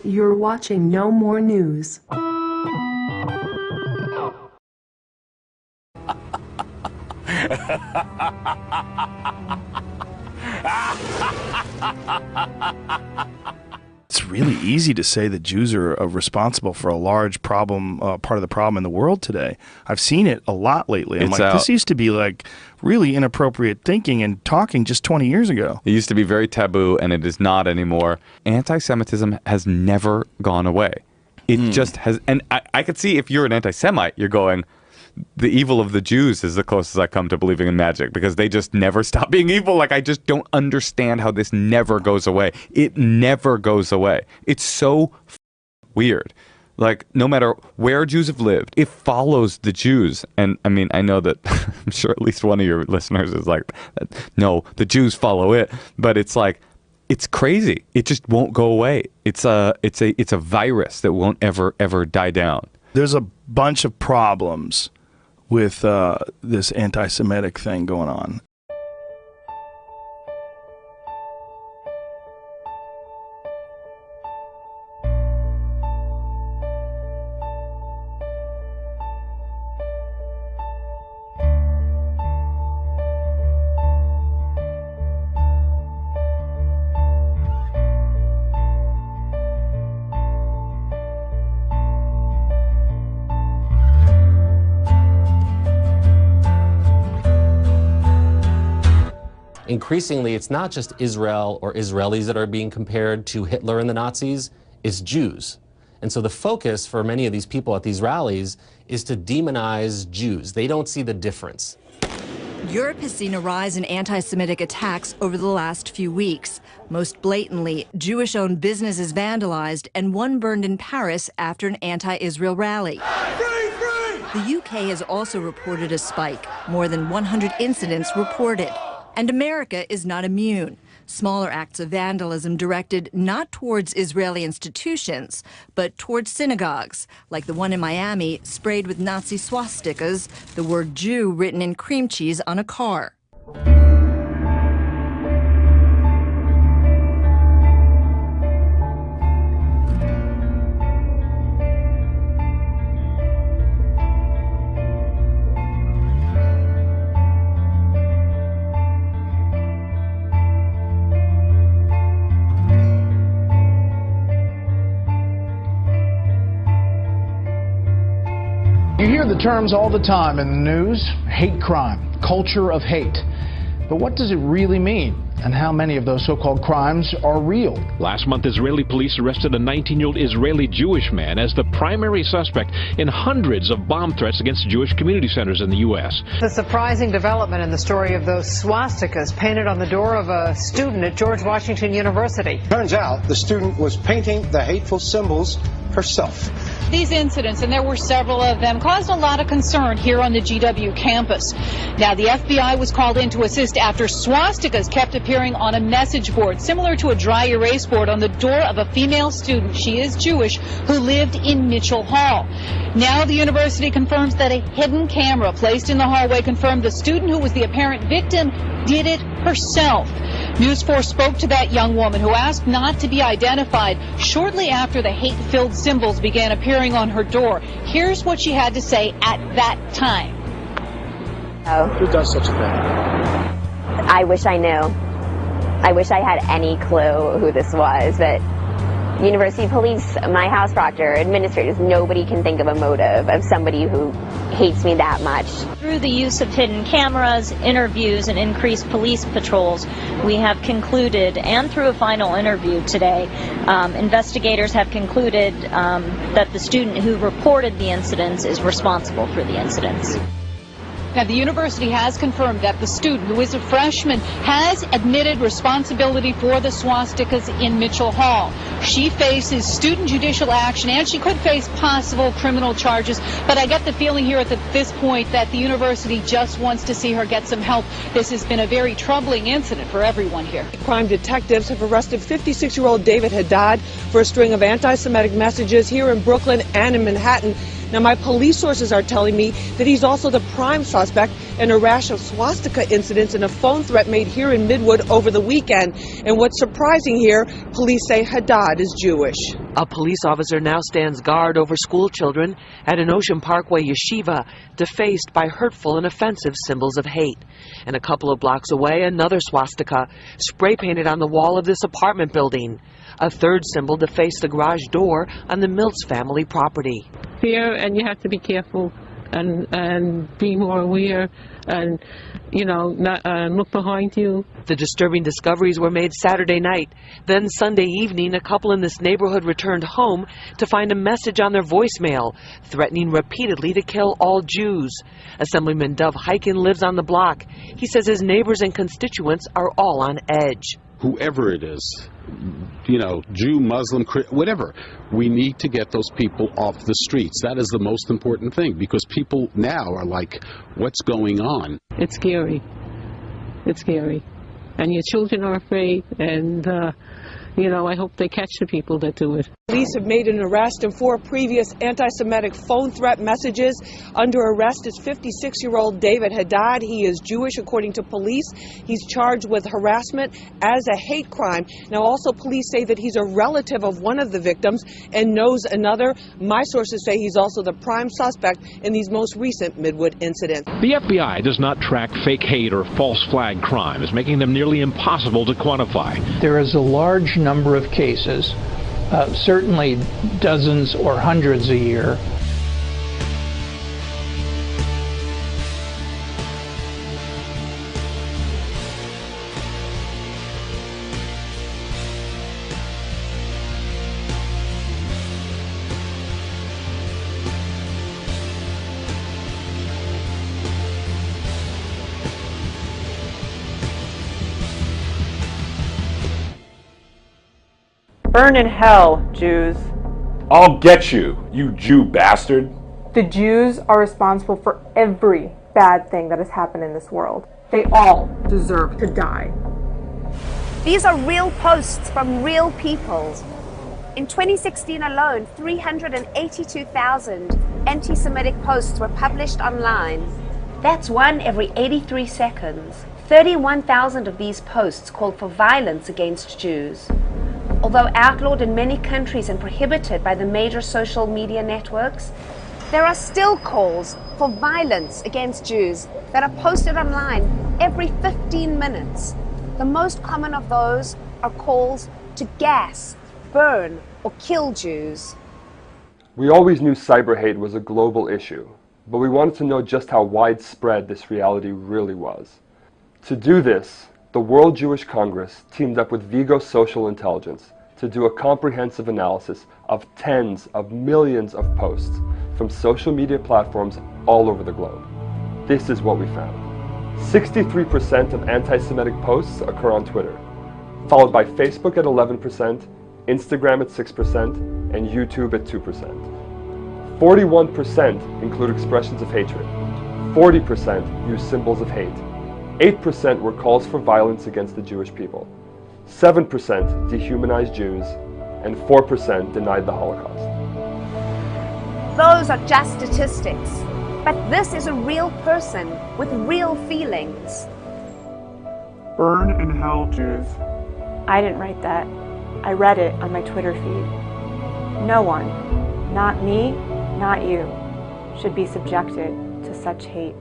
You're watching No More News. It's really easy to say that Jews are responsible for a large problem, part of the problem in the world today. I've seen it a lot lately. I'm like, this used to be like really inappropriate thinking and talking just 20 years ago. It used to be very taboo, and it is not anymore. Anti-Semitism has never gone away. It just has. And I could see if you're an anti-Semite, you're going, the evil of the Jews is the closest I come to believing in magic, because they just never stop being evil. Like, I just don't understand how this never goes away. It never goes away. It's so weird. Like, no matter where Jews have lived, it follows the Jews. And I mean, I know that I'm sure at least one of your listeners is like, no, the Jews follow it. But it's like, it's crazy. It just won't go away. It's a virus that won't ever die down. There's a bunch of problems with this anti-Semitic thing going on. Increasingly, it's not just Israel or Israelis that are being compared to Hitler and the Nazis, it's Jews. And so the focus for many of these people at these rallies is to demonize Jews. They don't see the difference. Europe has seen a rise in anti-Semitic attacks over the last few weeks. Most blatantly, Jewish-owned businesses vandalized and one burned in Paris after an anti-Israel rally. Free, free! The UK has also reported a spike, more than 100 incidents reported. And America is not immune. Smaller acts of vandalism directed not towards Israeli institutions, but towards synagogues, like the one in Miami, sprayed with Nazi swastikas, the word Jew written in cream cheese on a car. You hear the terms all the time in the news: hate crime, culture of hate. But what does it really mean? And how many of those so-called crimes are real? Last month, Israeli police arrested a 19-year-old Israeli Jewish man as the primary suspect in hundreds of bomb threats against Jewish community centers in the U.S. The surprising development in the story of those swastikas painted on the door of a student at George Washington University. Turns out the student was painting the hateful symbols herself. These incidents, and there were several of them, caused a lot of concern here on the GW campus. Now, the FBI was called in to assist after swastikas kept appearing on a message board, similar to a dry erase board, on the door of a female student, she is Jewish, who lived in Mitchell Hall. Now the university confirms that a hidden camera placed in the hallway confirmed the student who was the apparent victim did it herself. News 4 spoke to that young woman, who asked not to be identified, shortly after the hate-filled symbols began appearing on her door. Here's what she had to say at that time. Oh. Who does such a thing? I wish I knew. I wish I had any clue who this was, but university police, my house proctor, administrators, nobody can think of a motive of somebody who hates me that much. Through the use of hidden cameras, interviews, and increased police patrols, we have concluded, and through a final interview today, investigators have concluded that the student who reported the incidents is responsible for the incidents. Now, the university has confirmed that the student, who is a freshman, has admitted responsibility for the swastikas in Mitchell Hall. She faces student judicial action, and she could face possible criminal charges. But I get the feeling here at this point that the university just wants to see her get some help. This has been a very troubling incident for everyone here. Crime detectives have arrested 56-year-old David Haddad for a string of anti-Semitic messages here in Brooklyn and in Manhattan. Now, my police sources are telling me that he's also the prime suspect in a rash of swastika incidents and a phone threat made here in Midwood over the weekend. And what's surprising here, police say Haddad is Jewish. A police officer now stands guard over school children at an Ocean Parkway yeshiva, defaced by hurtful and offensive symbols of hate. And a couple of blocks away, another swastika, spray painted on the wall of this apartment building. A third symbol defaced the garage door on the Mills family property. Fear, and you have to be careful and be more aware and, not look behind you. The disturbing discoveries were made Saturday night. Then Sunday evening, a couple in this neighborhood returned home to find a message on their voicemail threatening repeatedly to kill all Jews. Assemblyman Dov Hyken lives on the block. He says his neighbors and constituents are all on edge. Whoever it is, Jew, Muslim, whatever, we need to get those people off the streets. That is the most important thing, because people now are like, what's going on? It's scary. It's scary. And your children are afraid, and, I hope they catch the people that do it. Police have made an arrest in 4 previous anti-Semitic phone threat messages. Under arrest is 56-year-old David Haddad. He is Jewish, according to police. He's charged with harassment as a hate crime. Now, also, police say that he's a relative of one of the victims and knows another. My sources say he's also the prime suspect in these most recent Midwood incidents. The FBI does not track fake hate or false flag crimes, making them nearly impossible to quantify. There is a large number of cases, certainly dozens or hundreds a year. Burn in hell, Jews. I'll get you, you Jew bastard. The Jews are responsible for every bad thing that has happened in this world. They all deserve to die. These are real posts from real people. In 2016 alone, 382,000 anti-Semitic posts were published online. That's one every 83 seconds. 31,000 of these posts called for violence against Jews. Although outlawed in many countries and prohibited by the major social media networks, there are still calls for violence against Jews that are posted online every 15 minutes. The most common of those are calls to gas, burn, or kill Jews. We always knew cyber hate was a global issue, but we wanted to know just how widespread this reality really was. To do this, the World Jewish Congress teamed up with Vigo Social Intelligence to do a comprehensive analysis of tens of millions of posts from social media platforms all over the globe. This is what we found. 63% of anti-Semitic posts occur on Twitter, followed by Facebook at 11%, Instagram at 6%, and YouTube at 2%. 41% include expressions of hatred. 40% use symbols of hate. 8% were calls for violence against the Jewish people. 7% dehumanized Jews, and 4% denied the Holocaust. Those are just statistics, but this is a real person with real feelings. Burn in hell, Jews. I didn't write that. I read it on my Twitter feed. No one, not me, not you, should be subjected to such hate.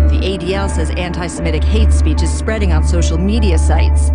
The ADL says anti-Semitic hate speech is spreading on social media sites.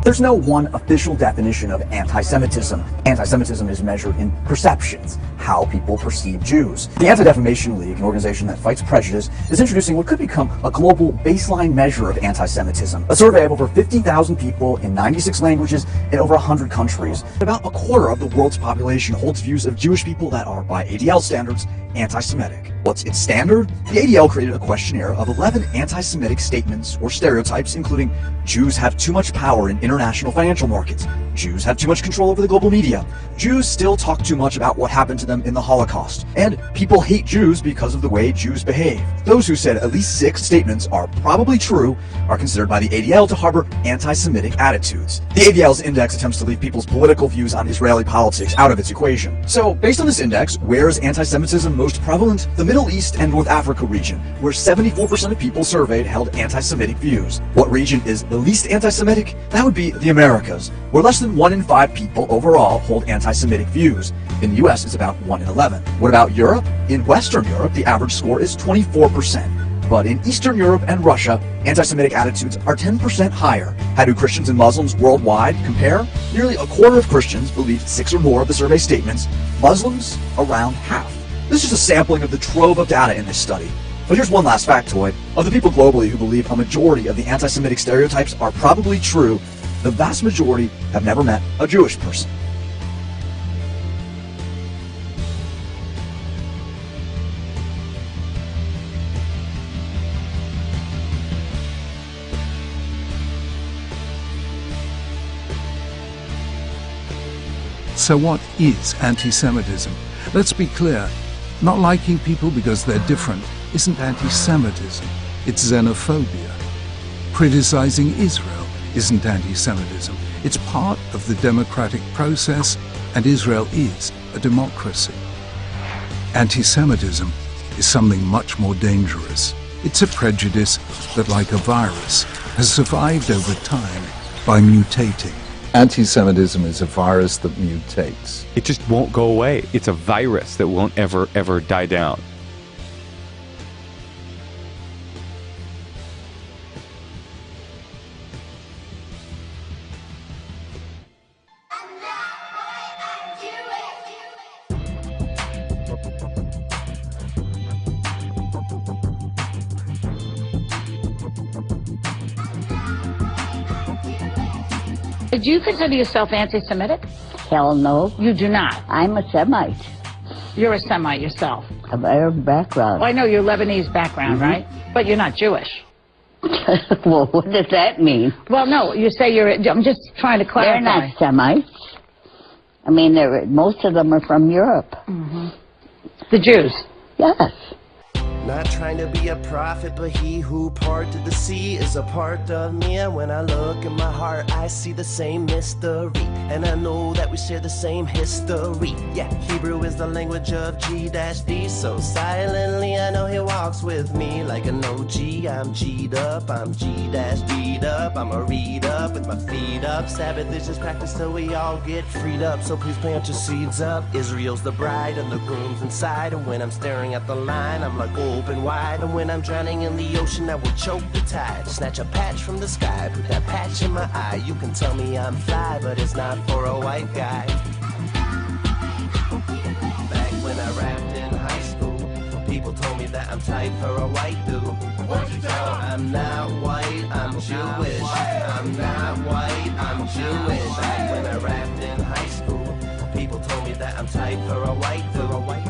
There's There's no one official definition of anti-Semitism. Anti-Semitism is measured in perceptions, how people perceive Jews. The Anti-Defamation League, an organization that fights prejudice, is introducing what could become a global baseline measure of anti-Semitism. A survey of over 50,000 people in 96 languages in over 100 countries. About a quarter of the world's population holds views of Jewish people that are, by ADL standards, anti-Semitic. What's its standard? The ADL created a questionnaire of 11 anti-Semitic statements or stereotypes, including Jews have too much power in international financial markets, Jews have too much control over the global media, Jews still talk too much about what happened to them in the Holocaust, and people hate Jews because of the way Jews behave. Those who said at least 6 statements are probably true are considered by the ADL to harbor anti-Semitic attitudes. The ADL's index attempts to leave people's political views on Israeli politics out of its equation. So, based on this index, where is anti-Semitism most prevalent? The Middle East and North Africa region, where 74% of people surveyed held anti-Semitic views. What region is the least anti-Semitic? That would be the Americas, where less than 1 in 5 people overall hold anti-Semitic views. In the US, it's about 1 in 11. What about Europe? In Western Europe, the average score is 24%. But in Eastern Europe and Russia, anti-Semitic attitudes are 10% higher. How do Christians and Muslims worldwide compare? Nearly a quarter of Christians believed 6 or more of the survey statements. Muslims, around half. This is just a sampling of the trove of data in this study. But here's one last factoid. Of the people globally who believe a majority of the anti-Semitic stereotypes are probably true, the vast majority have never met a Jewish person. So what is anti-Semitism? Let's be clear, not liking people because they're different isn't anti-Semitism, it's xenophobia. Criticizing Israel isn't anti-Semitism, it's part of the democratic process, and Israel is a democracy. Anti-Semitism is something much more dangerous. It's a prejudice that, like a virus, has survived over time by mutating. Anti-Semitism is a virus that mutates. It just won't go away. It's a virus that won't ever die down. Do you consider yourself anti-Semitic? Hell no. You do not? I'm a Semite. You're a Semite yourself? Of Arab background. Well, I know you're Lebanese background, right? But you're not Jewish. Well, what does that mean? Well, no, you say you're... I'm just trying to clarify. They're not Semites. I mean, most of them are from Europe. The Jews? Yes. Not trying to be a prophet, but he who parted the sea is a part of me. And when I look in my heart, I see the same mystery. And I know that we share the same history. Yeah, Hebrew is the language of G-D. So silently, I know he walks with me like an OG. I'm G'd up, I'm G-D'd up. I'm a read up with my feet up. Sabbath is just practice till we all get freed up. So please plant your seeds up. Israel's the bride and the groom's inside. And when I'm staring at the line, I'm like, open wide. And when I'm drowning in the ocean, I will choke the tide. Snatch a patch from the sky, put that patch in my eye. You can tell me I'm fly, but it's not for a white guy. Back when I rapped in high school, people told me that I'm tight for a white dude. What'd you tell them? I'm not white, I'm Jewish. I'm not white, I'm Jewish. Back when I rapped in high school, people told me that I'm tight for a white dude.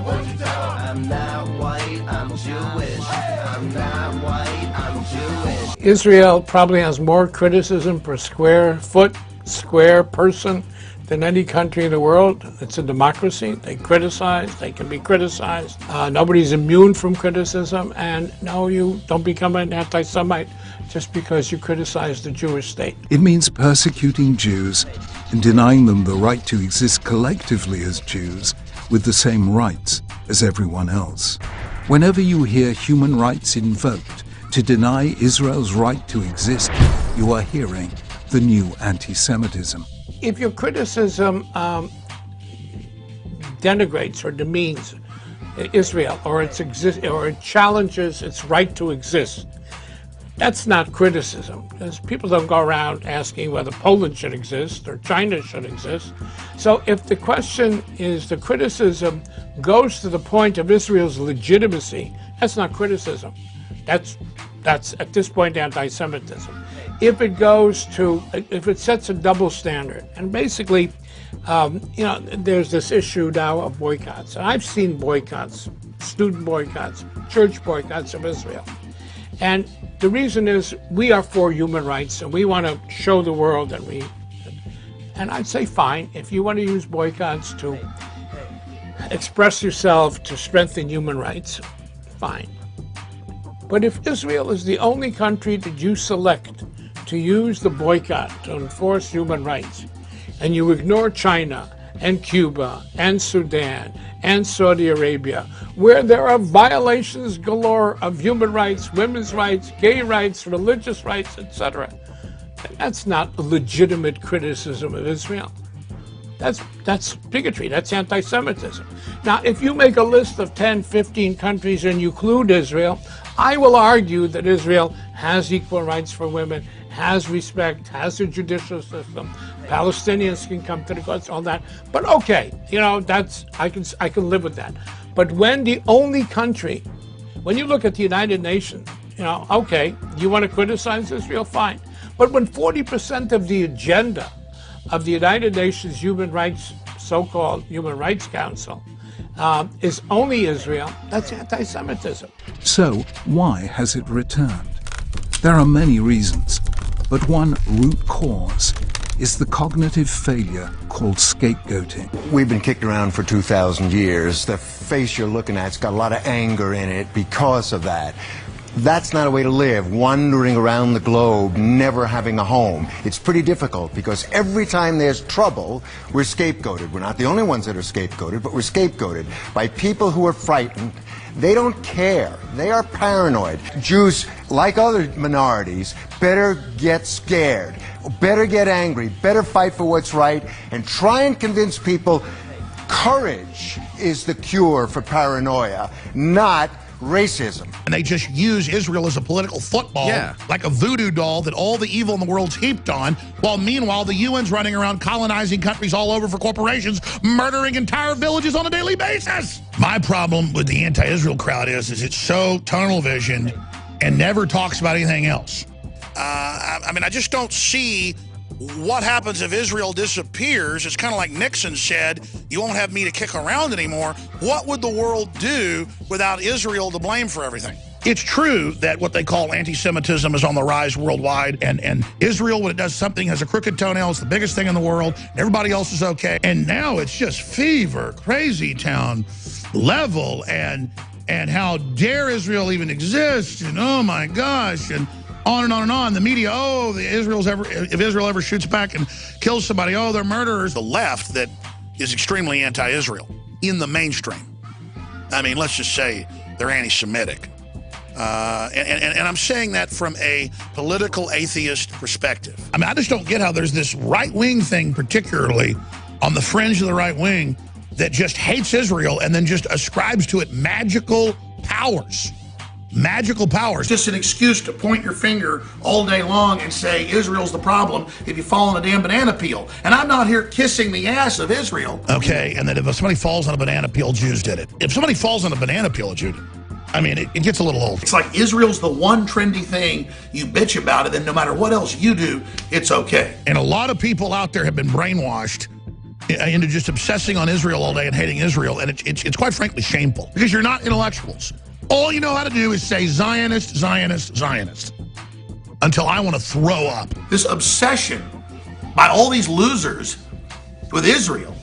What'd you tell them? I'm not white, I'm Jewish. I'm not white, I'm Jewish. Israel probably has more criticism per square foot, square person than any country in the world. It's a democracy. They criticize, they can be criticized. Nobody's immune from criticism, and no, you don't become an anti-Semite just because you criticize the Jewish state. It means persecuting Jews and denying them the right to exist collectively as Jews with the same rights as everyone else. Whenever you hear human rights invoked to deny Israel's right to exist, you are hearing the new anti-Semitism. If your criticism denigrates or demeans Israel, or it challenges its right to exist, That's not criticism, because people don't go around asking whether Poland should exist or China should exist. So if the question is the criticism goes to the point of Israel's legitimacy, that's not criticism. That's at this point anti-Semitism. If it sets a double standard, and basically, there's this issue now of boycotts. And I've seen boycotts, student boycotts, church boycotts of Israel. And the reason is we are for human rights and we want to show the world that and I'd say fine, if you want to use boycotts to express yourself to strengthen human rights, fine. But if Israel is the only country that you select to use the boycott to enforce human rights, and you ignore China and Cuba and Sudan and Saudi Arabia, where there are violations galore of human rights, women's rights, gay rights, religious rights, etc., that's not a legitimate criticism of Israel. That's bigotry, that's anti-Semitism. Now, if you make a list of 10, 15 countries and you include Israel, I will argue that Israel has equal rights for women, has respect, has a judicial system. Palestinians can come to the courts, all that. But okay, I can live with that. But when the only country, when you look at the United Nations, okay, you want to criticize Israel, fine. But when 40% of the agenda of the United Nations Human Rights, so-called Human Rights Council, is only Israel, that's anti-Semitism. So, why has it returned? There are many reasons, but one root cause is the cognitive failure called scapegoating. We've been kicked around for 2,000 years. The face you're looking at's got a lot of anger in it because of that. That's not a way to live, wandering around the globe, never having a home. It's pretty difficult because every time there's trouble, we're scapegoated. We're not the only ones that are scapegoated, but we're scapegoated by people who are frightened. They don't care. They are paranoid. Jews, like other minorities, better get scared, better get angry, better fight for what's right, and try and convince people courage is the cure for paranoia, not racism. And they just use Israel as a political football, like a voodoo doll that all the evil in the world's heaped on, while meanwhile the UN's running around colonizing countries all over for corporations, murdering entire villages on a daily basis. My problem with the anti-Israel crowd is it's so tunnel visioned and never talks about anything else. I mean, I just don't see what happens if Israel disappears. It's kind of like Nixon said, you won't have me to kick around anymore. What would the world do without Israel to blame for everything? It's true that what they call anti-Semitism is on the rise worldwide, and Israel, when it does something, has a crooked toenail. It's the biggest thing in the world. Everybody else is okay. And now it's just fever, crazy town level, and how dare Israel even exist, and oh my gosh, and on and on and on. The media, if Israel ever shoots back and kills somebody, they're murderers. The left that is extremely anti-Israel in the mainstream. I mean, let's just say they're anti-Semitic. And I'm saying that from a political atheist perspective. I mean, I just don't get how there's this right-wing thing, particularly on the fringe of the right wing, that just hates Israel and then just ascribes to it magical powers. Magical powers. Just an excuse to point your finger all day long and say Israel's the problem if you fall on a damn banana peel. And I'm not here kissing the ass of Israel. Okay, and then if somebody falls on a banana peel, Jews did it. If somebody falls on a banana peel, a Jew did it. I mean, it gets a little old. It's like Israel's the one trendy thing, you bitch about it, and no matter what else you do, it's okay. And a lot of people out there have been brainwashed into just obsessing on Israel all day and hating Israel, and it's quite frankly shameful, because you're not intellectuals. All you know how to do is say Zionist, Zionist, Zionist, until I want to throw up. This obsession by all these losers with Israel,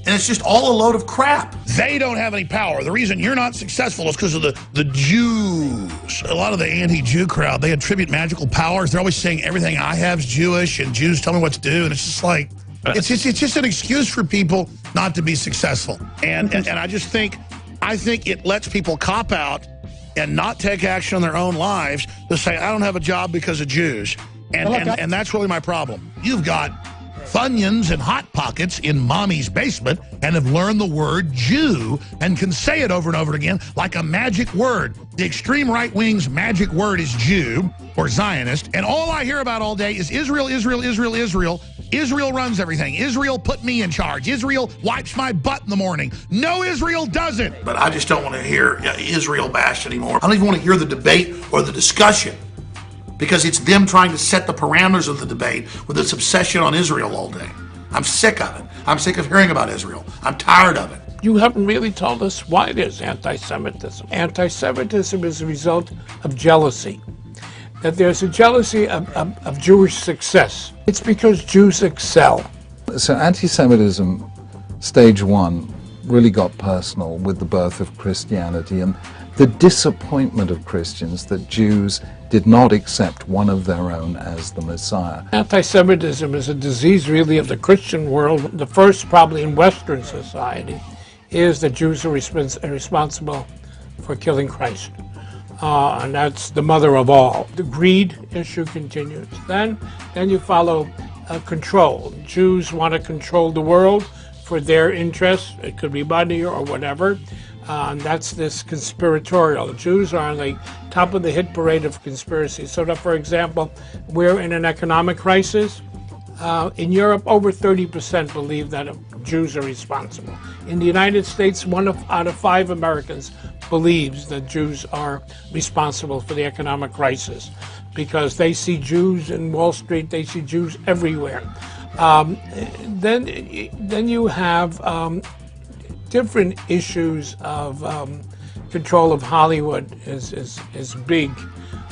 and it's just all a load of crap. They don't have any power. The reason you're not successful is because of the Jews. A lot of the anti-Jew crowd, they attribute magical powers. They're always saying everything I have is Jewish, and Jews tell me what to do, and it's just like, it's just an excuse for people not to be successful. And I think it lets people cop out and not take action on their own lives to say, I don't have a job because of Jews. And that's really my problem. You've got Funyuns and Hot Pockets in mommy's basement and have learned the word Jew and can say it over and over again like a magic word. The extreme right wing's magic word is Jew or Zionist, and all I hear about all day is Israel, Israel, Israel, Israel. Israel runs everything. Israel put me in charge. Israel wipes my butt in the morning. No, Israel doesn't. But I just don't want to hear Israel bashed anymore. I don't even want to hear the debate or the discussion, because it's them trying to set the parameters of the debate with this obsession on Israel all day. I'm sick of it. I'm sick of hearing about Israel. I'm tired of it. You haven't really told us why there's anti-Semitism. Anti-Semitism is a result of jealousy. That there's a jealousy of Jewish success. It's because Jews excel. So anti-Semitism, stage one, really got personal with the birth of Christianity and the disappointment of Christians that Jews did not accept one of their own as the Messiah. Anti-Semitism is a disease really of the Christian world. The first probably in Western society is that Jews are responsible for killing Christ. And that's the mother of all. The greed issue continues. Then you follow control. Jews want to control the world for their interests. It could be money or whatever. And that's this conspiratorial. Jews are on the top of the hit parade of conspiracy. So that, for example, we're in an economic crisis. In Europe, over 30% believe that Jews are responsible. In the United States, 1 out of 5 Americans believes that Jews are responsible for the economic crisis because they see Jews in Wall Street, they see Jews everywhere. Then you have different issues of control of Hollywood is big.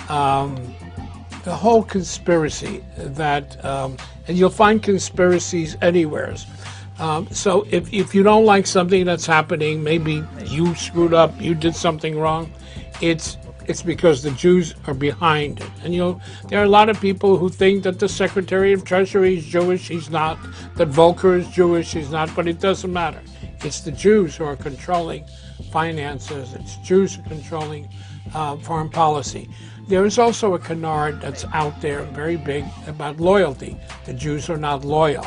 The whole conspiracy that, and you'll find conspiracies anywhere. So if you don't like something that's happening, maybe you screwed up, you did something wrong, it's because the Jews are behind it. And there are a lot of people who think that the Secretary of Treasury is Jewish, he's not, that Volcker is Jewish, he's not, but it doesn't matter. It's the Jews who are controlling finances, it's Jews who are controlling foreign policy. There is also a canard that's out there, very big, about loyalty. The Jews are not loyal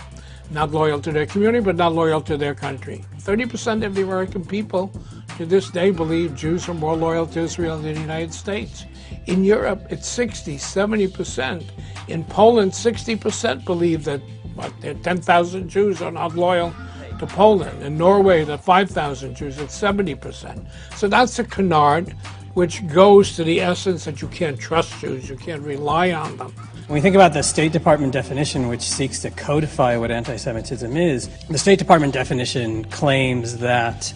to their community, but not loyal to their country. 30% of the American people to this day believe Jews are more loyal to Israel than the United States. In Europe, it's 60, 70%. In Poland, 60% believe that 10,000 Jews are not loyal to Poland. In Norway, the 5,000 Jews, it's 70%. So that's a canard which goes to the essence that you can't trust Jews, you can't rely on them. When we think about the State Department definition, which seeks to codify what anti-Semitism is, the State Department definition claims that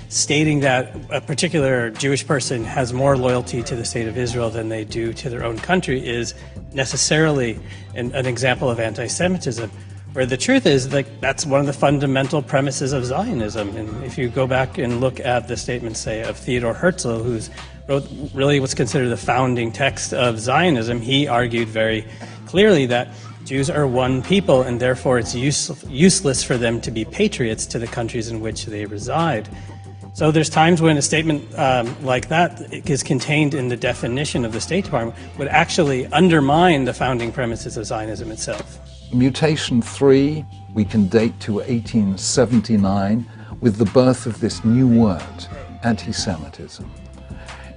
stating that a particular Jewish person has more loyalty to the State of Israel than they do to their own country is necessarily an example of anti-Semitism. Where the truth is that's one of the fundamental premises of Zionism. And if you go back and look at the statements, say, of Theodor Herzl, who's wrote really what's considered the founding text of Zionism, he argued very clearly that Jews are one people and therefore it's useless for them to be patriots to the countries in which they reside. So there's times when a statement like that is contained in the definition of the State Department would actually undermine the founding premises of Zionism itself. Mutation 3 we can date to 1879 with the birth of this new word, anti-Semitism.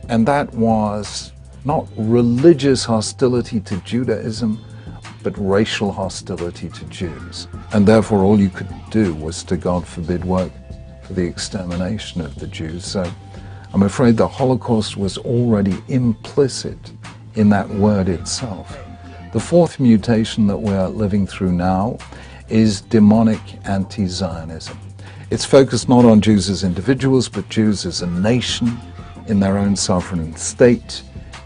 And that was not religious hostility to Judaism, but racial hostility to Jews. And therefore all you could do was to, God forbid, work for the extermination of the Jews. So I'm afraid the Holocaust was already implicit in that word itself. The fourth mutation that we're living through now is demonic anti-Zionism. It's focused not on Jews as individuals, but Jews as a nation in their own sovereign state,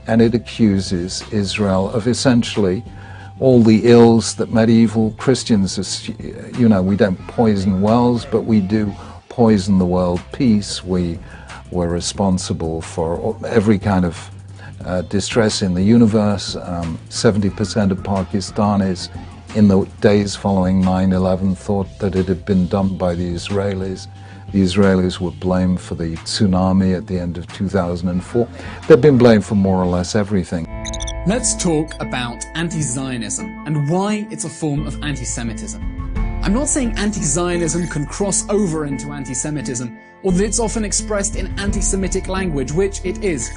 and it accuses Israel of essentially all the ills that medieval Christians, we don't poison wells, but we do poison the world peace. We were responsible for every kind of distress in the universe. 70% of Pakistanis in the days following 9/11 thought that it had been done by the Israelis. The Israelis were blamed for the tsunami at the end of 2004. They've been blamed for more or less everything. Let's talk about anti-Zionism and why it's a form of anti-Semitism. I'm not saying anti-Zionism can cross over into anti-Semitism, or that it's often expressed in anti-Semitic language, which it is.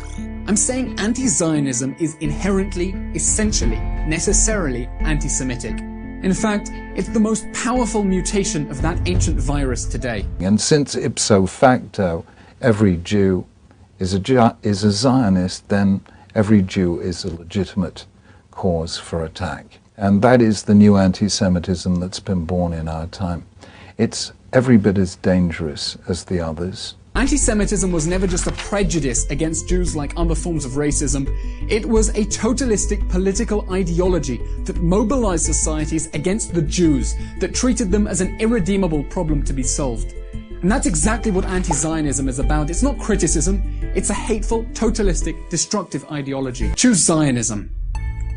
I'm saying anti-Zionism is inherently, essentially, necessarily anti-Semitic. In fact, it's the most powerful mutation of that ancient virus today. And since ipso facto every Jew is a Zionist, then every Jew is a legitimate cause for attack. And that is the new anti-Semitism that's been born in our time. It's every bit as dangerous as the others. Anti-Semitism was never just a prejudice against Jews like other forms of racism. It was a totalistic political ideology that mobilized societies against the Jews, that treated them as an irredeemable problem to be solved. And that's exactly what anti-Zionism is about. It's not criticism, it's a hateful, totalistic, destructive ideology. Choose Zionism.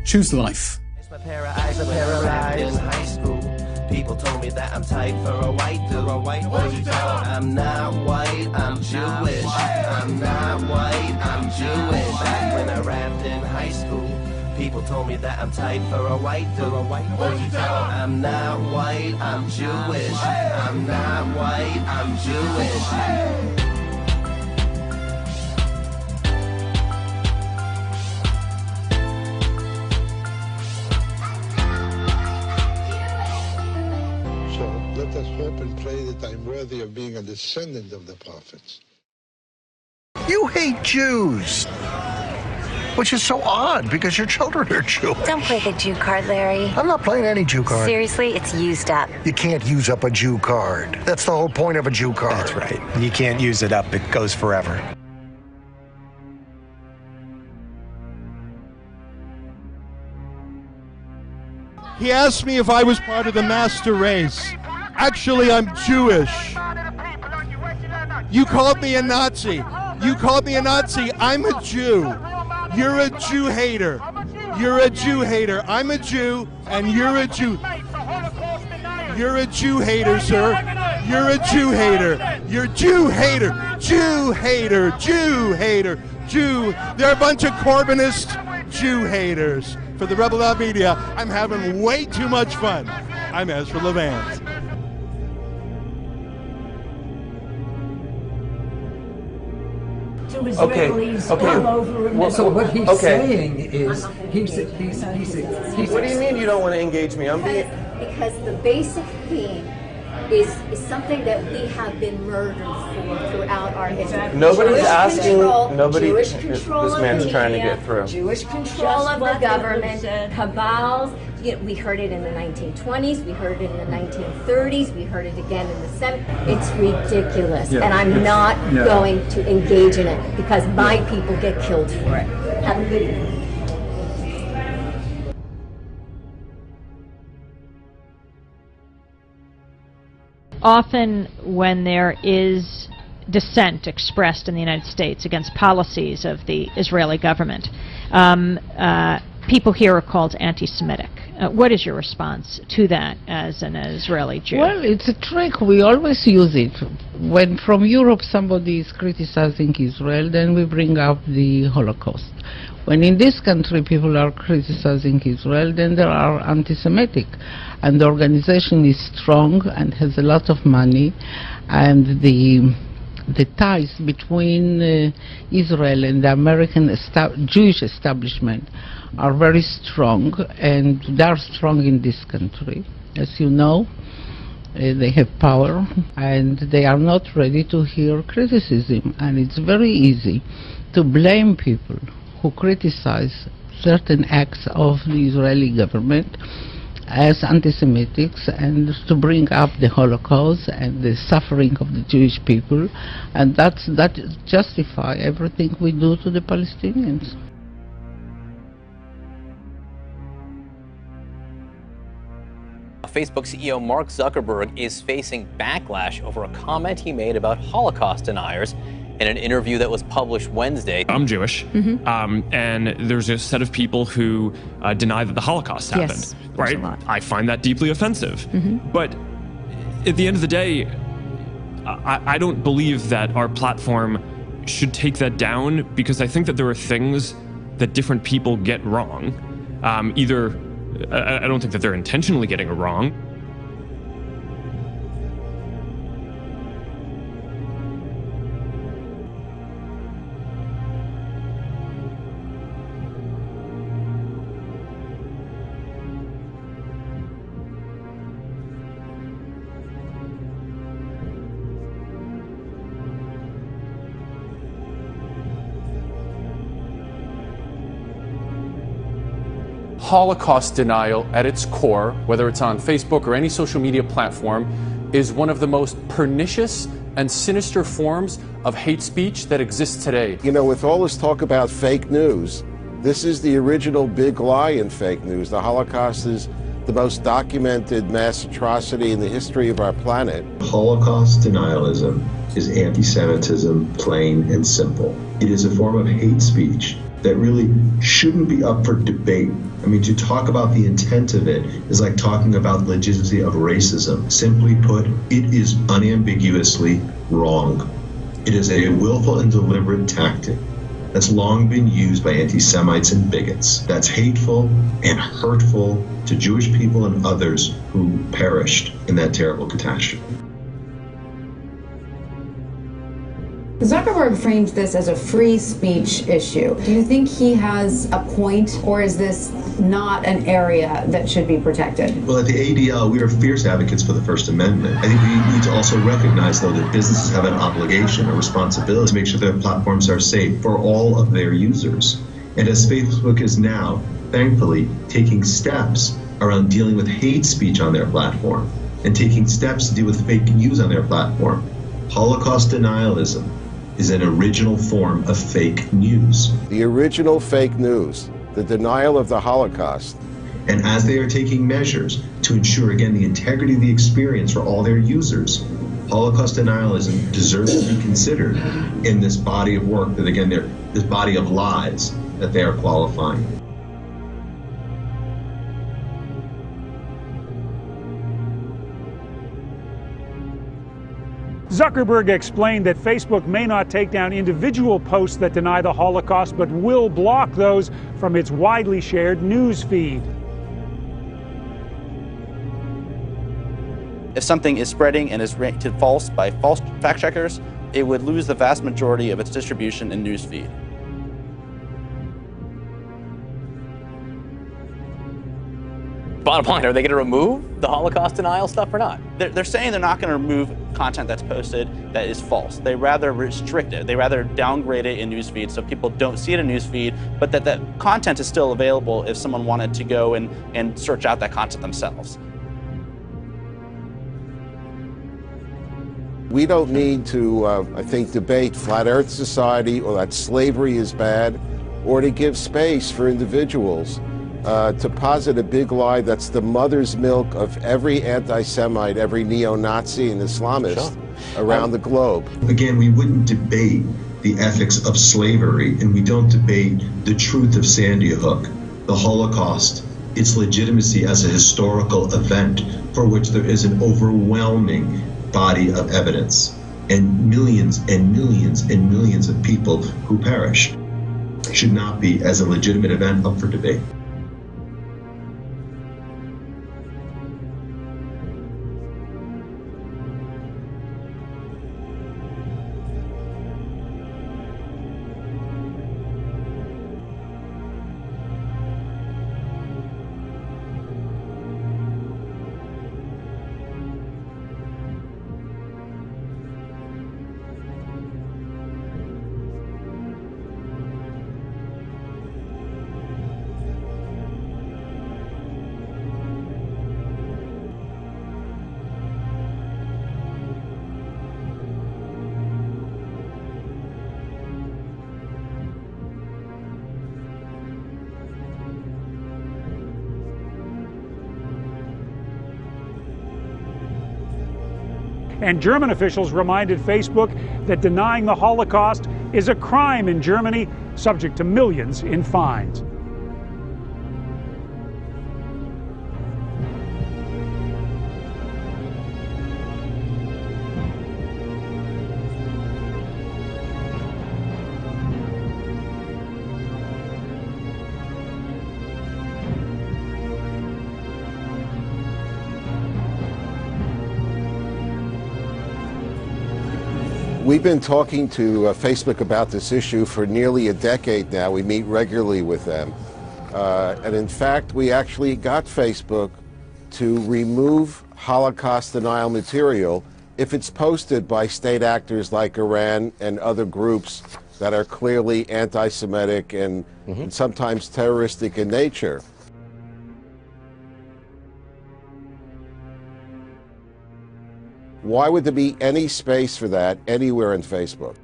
Choose life. In high school, people told me that I'm tight for a white dude. I'm not white, I'm Jewish. I'm not white, I'm Jewish. Back when I rapped in high school, people told me that I'm tight for a white dude. I'm not white, I'm Jewish. I'm not white, I'm Jewish. Let us hope and pray that I'm worthy of being a descendant of the prophets. You hate Jews, which is so odd because your children are Jewish. Don't play the Jew card, Larry. I'm not playing any Jew card. Seriously, it's used up. You can't use up a Jew card. That's the whole point of a Jew card. That's right. You can't use it up. It goes forever. He asked me if I was part of the master race. Actually, I'm Jewish. You called me a Nazi. You called me a Nazi. I'm a Jew. You're a Jew hater. You're a Jew hater. I'm a Jew, and you're a Jew. You're a Jew hater, sir. You're a Jew hater. You're Jew hater. Jew hater. Jew hater. Jew. They're a bunch of Corbynist Jew haters. For the Rebel Out Media, I'm having way too much fun. I'm Ezra Levant. Okay. all over Well, so what he's saying is, he's. What do you mean you don't want to engage me? Because the basic theme is something that we have been murdered for throughout our history. Nobody's Jewish asking. control, Nobody. Jewish control This man's of trying to media, get through. Jewish control of the government, cabals. We heard it in the 1920s. We heard it in the 1930s. We heard it again in the 70s. It's ridiculous, and I'm not going to engage in it because my people get killed for it. Have a good evening. Often when there is dissent expressed in the United States against policies of the Israeli government, people here are called anti-Semitic. What is your response to that as an Israeli Jew? Well, it's a trick. We always use it. When from Europe somebody is criticizing Israel, then we bring up the Holocaust. When in this country people are criticizing Israel, then they are anti-Semitic. And the organization is strong and has a lot of money, and the ties between Israel and the American Jewish establishment are very strong, and they are strong in this country. As you know, they have power, and they are not ready to hear criticism. And it's very easy to blame people who criticize certain acts of the Israeli government as anti-Semitics, and to bring up the Holocaust and the suffering of the Jewish people, and that justify everything we do to the Palestinians. Facebook CEO Mark Zuckerberg is facing backlash over a comment he made about Holocaust deniers in an interview that was published Wednesday. I'm Jewish, and there's a set of people who deny that the Holocaust happened. Yes, right? I find that deeply offensive. But at the end of the day, I don't believe that our platform should take that down, because I think that there are things that different people get wrong. Either, I don't think that they're intentionally getting it wrong. Holocaust denial at its core, whether it's on Facebook or any social media platform, is one of the most pernicious and sinister forms of hate speech that exists today. You know, with all this talk about fake news, this is the original big lie in fake news. The Holocaust is the most documented mass atrocity in the history of our planet. Holocaust denialism is anti-Semitism, plain and simple. It is a form of hate speech that really shouldn't be up for debate. I mean, to talk about the intent of it is like talking about the legitimacy of racism. Simply put, it is unambiguously wrong. It is a willful and deliberate tactic that's long been used by anti-Semites and bigots, that's hateful and hurtful to Jewish people and others who perished in that terrible catastrophe. Zuckerberg frames this as a free speech issue. Do you think he has a point, or is this not an area that should be protected? Well, at the ADL, we are fierce advocates for the First Amendment. I think we need to also recognize, though, that businesses have an obligation, a responsibility to make sure their platforms are safe for all of their users. And as Facebook is now, thankfully, taking steps around dealing with hate speech on their platform and taking steps to deal with fake news on their platform, Holocaust denialism is an original form of fake news. The original fake news, the denial of the Holocaust. And as they are taking measures to ensure, again, the integrity of the experience for all their users, Holocaust denialism deserves to be considered in this body of work that, again, this body of lies that they are qualifying. Zuckerberg explained that Facebook may not take down individual posts that deny the Holocaust, but will block those from its widely shared news feed. If something is spreading and is rated false by false fact checkers, it would lose the vast majority of its distribution in news feed. Bottom line, are they going to remove the Holocaust denial stuff or not? They're saying they're not going to remove content that's posted that is false. They rather restrict it. They rather downgrade it in newsfeed so people don't see it in newsfeed, but that content is still available if someone wanted to go and search out that content themselves. We don't need to, I think, debate Flat Earth Society or that slavery is bad, or to give space for individuals to posit a big lie that's the mother's milk of every anti-Semite, every neo-Nazi and Islamist around the globe. Again, we wouldn't debate the ethics of slavery, and we don't debate the truth of Sandy Hook, the Holocaust, its legitimacy as a historical event for which there is an overwhelming body of evidence, and millions and millions and millions of people who perished should not be, as a legitimate event, up for debate. And German officials reminded Facebook that denying the Holocaust is a crime in Germany, subject to millions in fines. We've been talking to Facebook about this issue for nearly a decade now. We meet regularly with them. And in fact, we actually got Facebook to remove Holocaust denial material if it's posted by state actors like Iran and other groups that are clearly anti-Semitic and sometimes terroristic in nature. Why would there be any space for that anywhere in Facebook?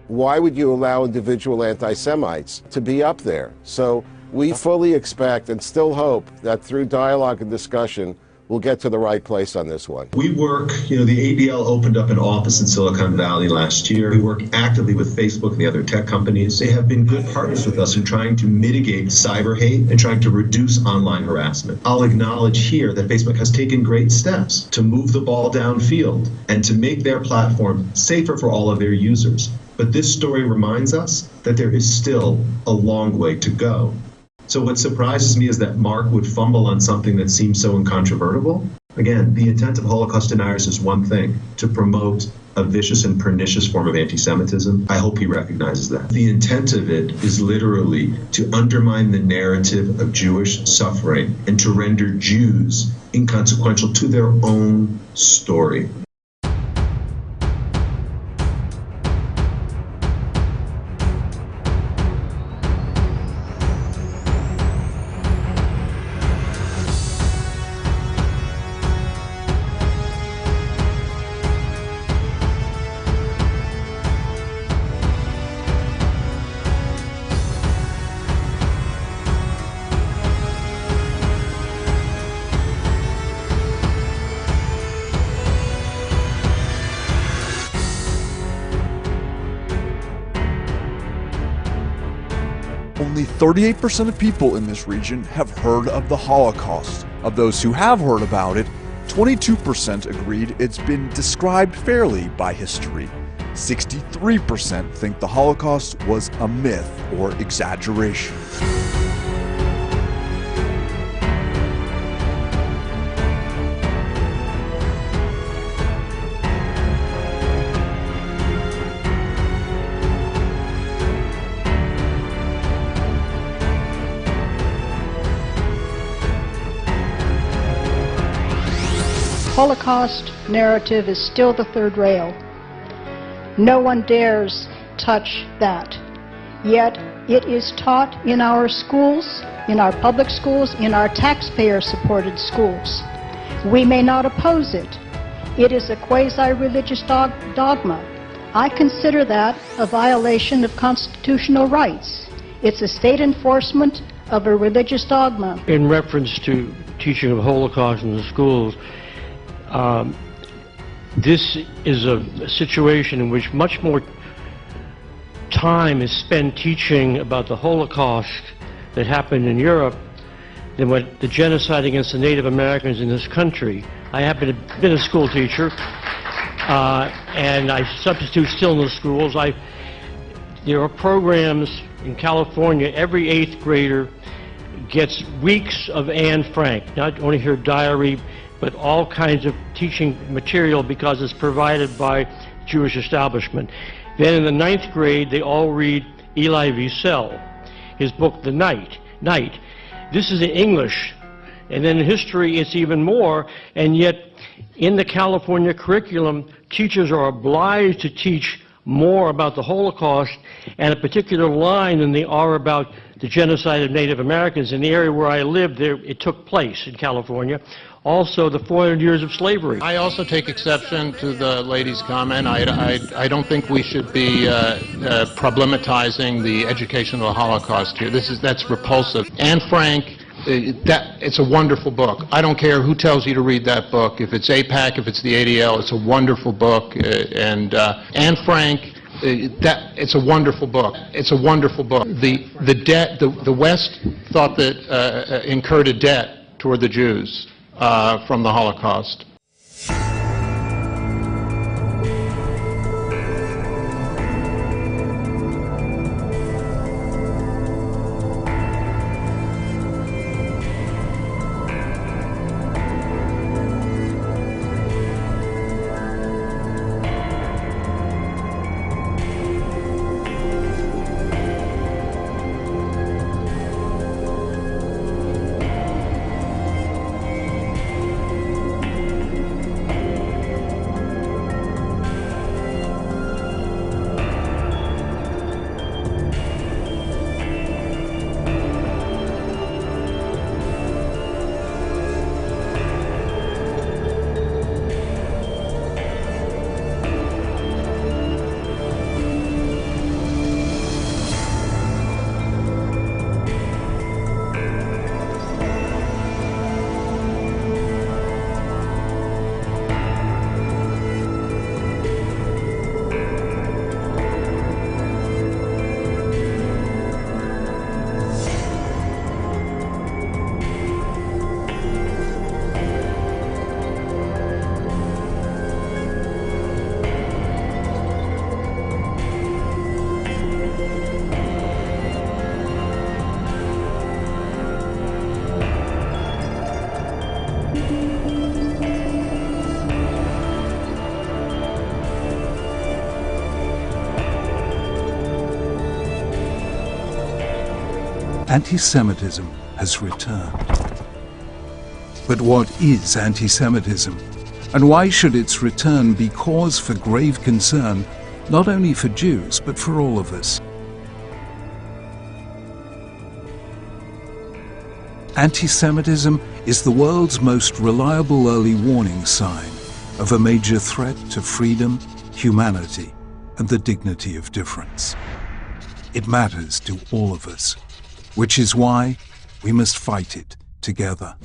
Why would you allow individual anti-Semites to be up there? So we fully expect and still hope that through dialogue and discussion, we'll get to the right place on this one. We work, the ADL opened up an office in Silicon Valley last year. We work actively with Facebook and the other tech companies. They have been good partners with us in trying to mitigate cyber hate and trying to reduce online harassment. I'll acknowledge here that Facebook has taken great steps to move the ball downfield and to make their platform safer for all of their users. But this story reminds us that there is still a long way to go. So what surprises me is that Mark would fumble on something that seems so incontrovertible. Again, the intent of Holocaust deniers is one thing, to promote a vicious and pernicious form of anti-Semitism. I hope he recognizes that. The intent of it is literally to undermine the narrative of Jewish suffering and to render Jews inconsequential to their own story. Only 38% of people in this region have heard of the Holocaust. Of those who have heard about it, 22% agreed it's been described fairly by history. 63% think the Holocaust was a myth or exaggeration. Holocaust narrative is still the third rail. No one dares touch that. Yet it is taught in our schools, in our public schools, in our taxpayer-supported schools. We may not oppose it. It is a quasi-religious dogma. I consider that a violation of constitutional rights. It's a state enforcement of a religious dogma. In reference to teaching of Holocaust in the schools, this is a situation in which much more time is spent teaching about the Holocaust that happened in Europe than what the genocide against the Native Americans in this country. I happen to have been a school teacher, and I substitute still in the schools. There are programs in California, every 8th grader gets weeks of Anne Frank, not only her diary, but all kinds of teaching material because it's provided by Jewish establishment. Then in the 9th grade, they all read Elie Wiesel, his book, The Night. This is in English, and then in history it's even more, and yet in the California curriculum, teachers are obliged to teach more about the Holocaust and a particular line than they are about the genocide of Native Americans. In the area where I lived, it took place in California. Also, the 400 years of slavery. I also take exception to the lady's comment. I don't think we should be problematizing the education of the Holocaust here. That's repulsive. Anne Frank, it's a wonderful book. I don't care who tells you to read that book. If it's APAC, if it's the ADL, it's a wonderful book. And Anne Frank, it's a wonderful book. It's a wonderful book. The West thought that incurred a debt toward the Jews from the Holocaust. Anti-Semitism has returned. But what is anti-Semitism? And why should its return be cause for grave concern, not only for Jews, but for all of us? Anti-Semitism is the world's most reliable early warning sign of a major threat to freedom, humanity, and the dignity of difference. It matters to all of us, which is why we must fight it together.